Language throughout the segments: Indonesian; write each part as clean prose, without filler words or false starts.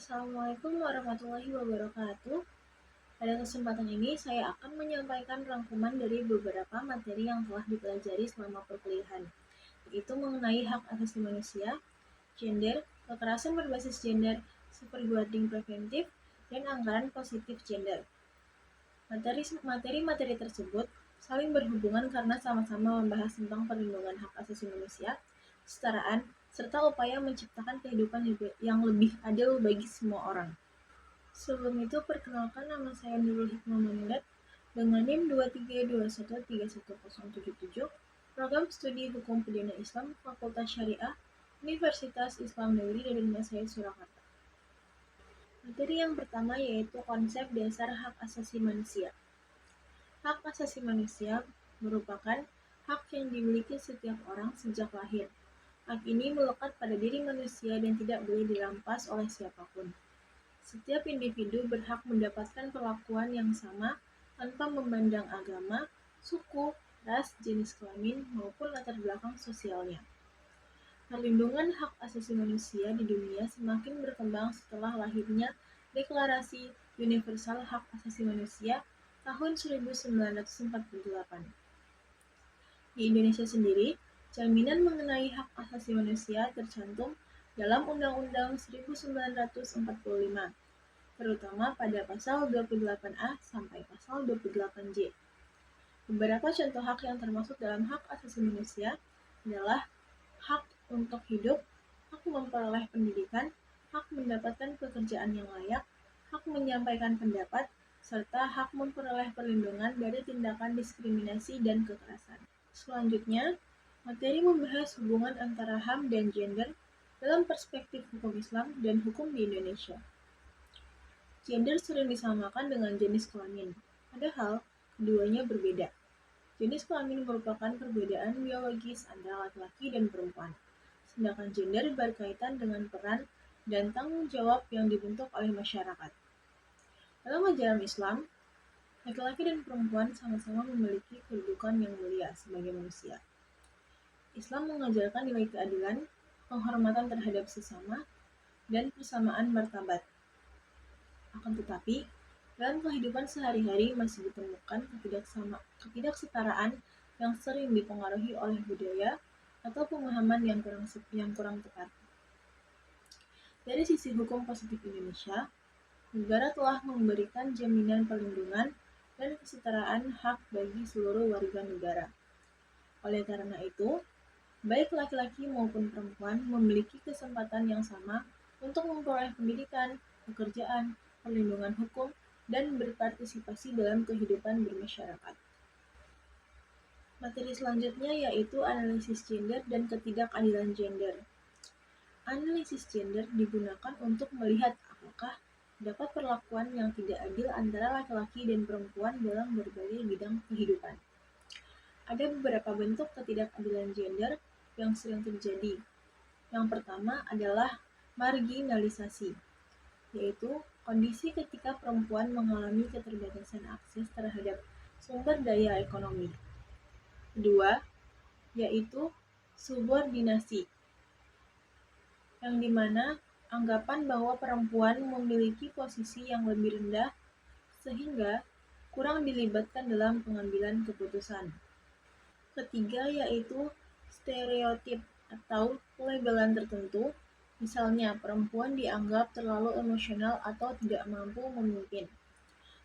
Assalamualaikum warahmatullahi wabarakatuh. Pada kesempatan ini, saya akan menyampaikan rangkuman dari beberapa materi yang telah dipelajari selama perkuliahan, yaitu mengenai hak asasi manusia, gender, kekerasan berbasis gender, safeguarding preventif, dan anggaran positif gender. Materi-materi tersebut saling berhubungan karena sama-sama membahas tentang perlindungan hak asasi manusia, kesetaraan, serta upaya menciptakan kehidupan yang lebih adil bagi semua orang. Sebelum itu, perkenalkan nama saya Nurul Hikmah Manindat dengan NIM 23213177, Program Studi Hukum Pidana Islam, Fakultas Syariah, Universitas Islam Negeri Raden Syed Surakarta. Materi yang pertama yaitu konsep dasar hak asasi manusia. Hak asasi manusia merupakan hak yang dimiliki setiap orang sejak lahir. Hak ini melekat pada diri manusia dan tidak boleh dirampas oleh siapapun. Setiap individu berhak mendapatkan perlakuan yang sama tanpa memandang agama, suku, ras, jenis kelamin, maupun latar belakang sosialnya. Perlindungan hak asasi manusia di dunia semakin berkembang setelah lahirnya Deklarasi Universal Hak Asasi Manusia tahun 1948. Di Indonesia sendiri, jaminan mengenai hak asasi manusia tercantum dalam Undang-Undang 1945, terutama pada pasal 28A sampai pasal 28J. Beberapa contoh hak yang termasuk dalam hak asasi manusia adalah hak untuk hidup, hak memperoleh pendidikan, hak mendapatkan pekerjaan yang layak, hak menyampaikan pendapat, serta hak memperoleh perlindungan dari tindakan diskriminasi dan kekerasan. Selanjutnya, materi membahas hubungan antara HAM dan gender dalam perspektif hukum Islam dan hukum di Indonesia. Gender sering disamakan dengan jenis kelamin, padahal keduanya berbeda. Jenis kelamin merupakan perbedaan biologis antara laki-laki dan perempuan, sedangkan gender berkaitan dengan peran dan tanggung jawab yang dibentuk oleh masyarakat. Dalam ajaran Islam, laki-laki dan perempuan sama-sama memiliki kedudukan yang mulia sebagai manusia. Islam mengajarkan nilai keadilan, penghormatan terhadap sesama, dan persamaan martabat. Akan tetapi, dalam kehidupan sehari-hari masih ditemukan ketidaksetaraan yang sering dipengaruhi oleh budaya atau pemahaman yang kurang tepat. Dari sisi hukum positif Indonesia, negara telah memberikan jaminan perlindungan dan kesetaraan hak bagi seluruh warga negara. Oleh karena itu, baik laki-laki maupun perempuan memiliki kesempatan yang sama untuk memperoleh pendidikan, pekerjaan, perlindungan hukum, dan berpartisipasi dalam kehidupan bermasyarakat. Materi selanjutnya yaitu analisis gender dan ketidakadilan gender. Analisis gender digunakan untuk melihat apakah dapat perlakuan yang tidak adil antara laki-laki dan perempuan dalam berbagai bidang kehidupan. Ada beberapa bentuk ketidakadilan gender yang sering terjadi. Yang pertama adalah marginalisasi, yaitu kondisi ketika perempuan mengalami keterbatasan akses terhadap sumber daya ekonomi. Kedua, yaitu subordinasi, yang dimana anggapan bahwa perempuan memiliki posisi yang lebih rendah sehingga kurang dilibatkan dalam pengambilan keputusan. Ketiga, yaitu stereotip atau pelabelan tertentu, misalnya perempuan dianggap terlalu emosional atau tidak mampu memimpin.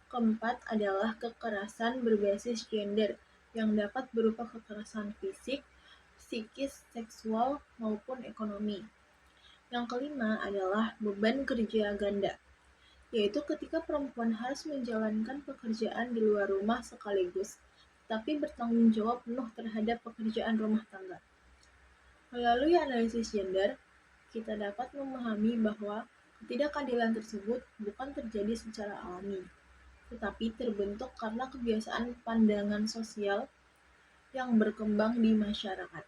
Keempat adalah kekerasan berbasis gender yang dapat berupa kekerasan fisik, psikis, seksual, maupun ekonomi. Yang kelima adalah beban kerja ganda, yaitu ketika perempuan harus menjalankan pekerjaan di luar rumah sekaligus, tapi bertanggung jawab penuh terhadap pekerjaan rumah tangga. Melalui analisis gender, kita dapat memahami bahwa ketidakadilan tersebut bukan terjadi secara alami, tetapi terbentuk karena kebiasaan pandangan sosial yang berkembang di masyarakat.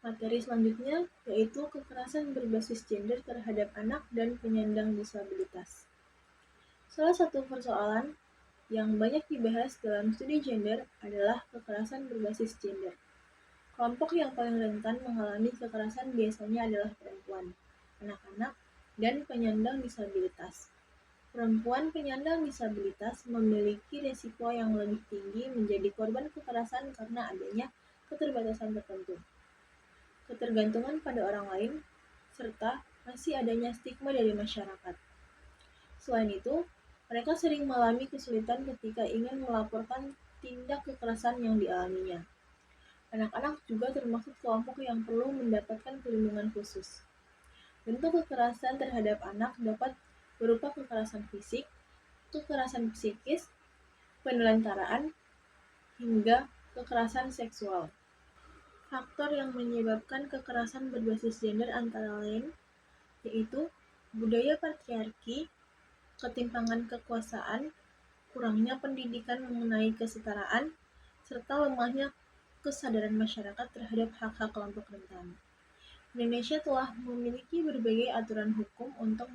Materi selanjutnya yaitu kekerasan berbasis gender terhadap anak dan penyandang disabilitas. Salah satu persoalan yang banyak dibahas dalam studi gender adalah kekerasan berbasis gender. Kelompok yang paling rentan mengalami kekerasan biasanya adalah perempuan, anak-anak, dan penyandang disabilitas. Perempuan penyandang disabilitas memiliki risiko yang lebih tinggi menjadi korban kekerasan karena adanya keterbatasan tertentu, ketergantungan pada orang lain, serta masih adanya stigma dari masyarakat. Selain itu, mereka sering mengalami kesulitan ketika ingin melaporkan tindak kekerasan yang dialaminya. Anak-anak juga termasuk kelompok yang perlu mendapatkan perlindungan khusus. Bentuk kekerasan terhadap anak dapat berupa kekerasan fisik, kekerasan psikis, penelantaraan, hingga kekerasan seksual. Faktor yang menyebabkan kekerasan berbasis gender antara lain yaitu budaya patriarki, ketimpangan kekuasaan, kurangnya pendidikan mengenai kesetaraan, serta lemahnya kesadaran masyarakat terhadap hak-hak kelompok rentan. Indonesia telah memiliki berbagai aturan hukum untuk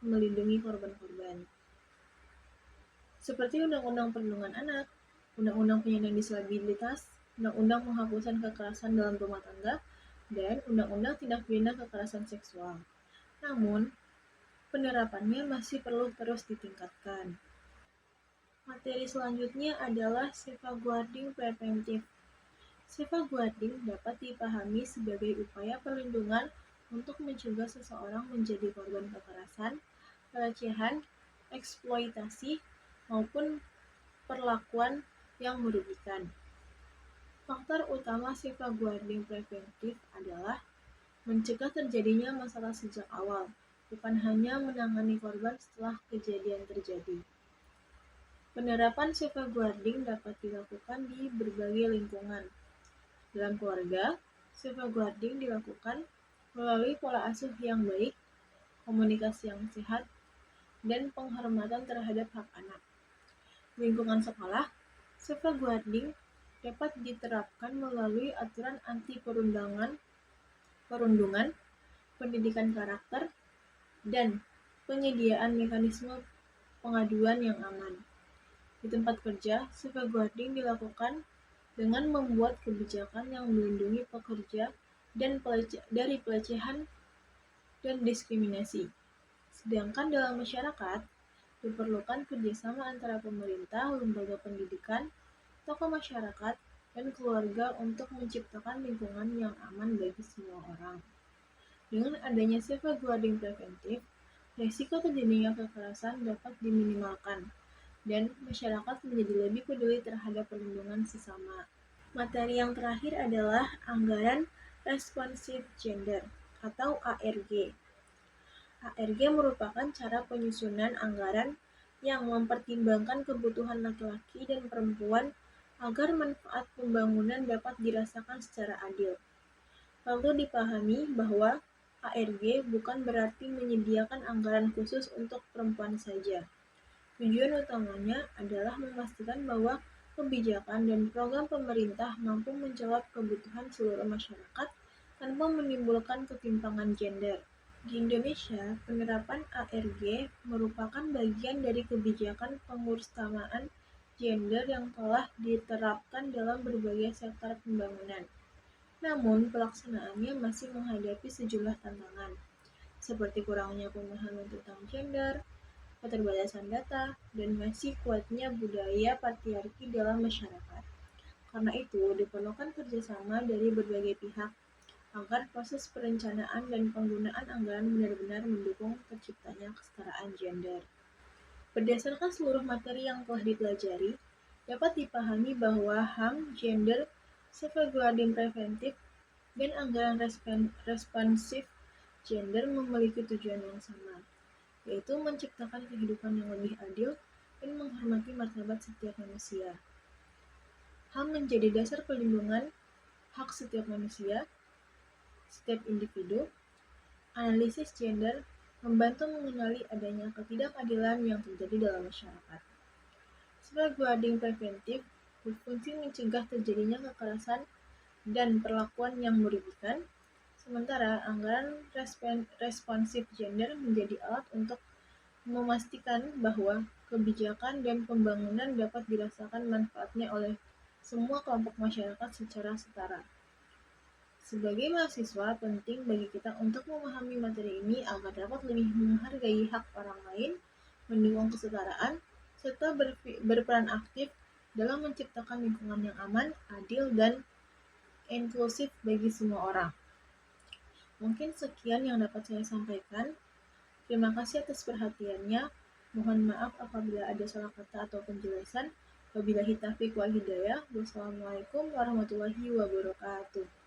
melindungi korban-korban, seperti Undang-Undang Perlindungan Anak, Undang-Undang Penyandang Disabilitas, Undang-Undang Penghapusan Kekerasan dalam Rumah Tangga, dan Undang-Undang Tindak Pidana Kekerasan Seksual. Namun, penerapannya masih perlu terus ditingkatkan. Materi selanjutnya adalah safeguarding preventif. Safeguarding dapat dipahami sebagai upaya perlindungan untuk mencegah seseorang menjadi korban kekerasan, pelecehan, eksploitasi, maupun perlakuan yang merugikan. Faktor utama safeguarding preventif adalah mencegah terjadinya masalah sejak awal, bukan hanya menangani korban setelah kejadian terjadi. Penerapan safeguarding dapat dilakukan di berbagai lingkungan. Dalam keluarga, safeguarding dilakukan melalui pola asuh yang baik, komunikasi yang sehat, dan penghormatan terhadap hak anak. Lingkungan sekolah, safeguarding dapat diterapkan melalui aturan anti-perundungan, pendidikan karakter, dan penyediaan mekanisme pengaduan yang aman. Di tempat kerja, safeguarding dilakukan dengan membuat kebijakan yang melindungi pekerja dari pelecehan dan diskriminasi. Sedangkan dalam masyarakat, diperlukan kerjasama antara pemerintah, lembaga pendidikan, tokoh masyarakat, dan keluarga untuk menciptakan lingkungan yang aman bagi semua orang. Dengan adanya safeguarding preventif, risiko terjadinya kekerasan dapat diminimalkan, dan masyarakat menjadi lebih peduli terhadap perlindungan sesama. Materi yang terakhir adalah Anggaran Responsive Gender atau ARG. ARG merupakan cara penyusunan anggaran yang mempertimbangkan kebutuhan laki-laki dan perempuan agar manfaat pembangunan dapat dirasakan secara adil. Perlu dipahami bahwa ARG bukan berarti menyediakan anggaran khusus untuk perempuan saja. Tujuan utamanya adalah memastikan bahwa kebijakan dan program pemerintah mampu menjawab kebutuhan seluruh masyarakat tanpa menimbulkan ketimpangan gender. Di Indonesia, penerapan ARG merupakan bagian dari kebijakan pengutamaan gender yang telah diterapkan dalam berbagai sektor pembangunan. Namun, pelaksanaannya masih menghadapi sejumlah tantangan, seperti kurangnya pemahaman tentang gender, keterbatasan data, dan masih kuatnya budaya patriarki dalam masyarakat. Karena itu, diperlukan kerjasama dari berbagai pihak agar proses perencanaan dan penggunaan anggaran benar-benar mendukung terciptanya kesetaraan gender. Berdasarkan seluruh materi yang telah dipelajari, dapat dipahami bahwa HAM, gender, safeguarding preventif, dan anggaran responsif gender memiliki tujuan yang sama, yaitu menciptakan kehidupan yang lebih adil dan menghormati martabat setiap manusia. HAM menjadi dasar perlindungan hak setiap manusia, setiap individu. Analisis gender membantu mengenali adanya ketidakadilan yang terjadi dalam masyarakat. Safeguarding preventif berfungsi mencegah terjadinya kekerasan dan perlakuan yang merugikan, sementara anggaran responsif gender menjadi alat untuk memastikan bahwa kebijakan dan pembangunan dapat dirasakan manfaatnya oleh semua kelompok masyarakat secara setara. Sebagai mahasiswa, penting bagi kita untuk memahami materi ini agar dapat lebih menghargai hak orang lain, mendukung kesetaraan, serta berperan aktif dalam menciptakan lingkungan yang aman, adil, dan inklusif bagi semua orang. Mungkin sekian yang dapat saya sampaikan. Terima kasih atas perhatiannya. Mohon maaf apabila ada salah kata atau penjelasan. Wabillahi taufiq wal hidayah. Wassalamualaikum warahmatullahi wabarakatuh.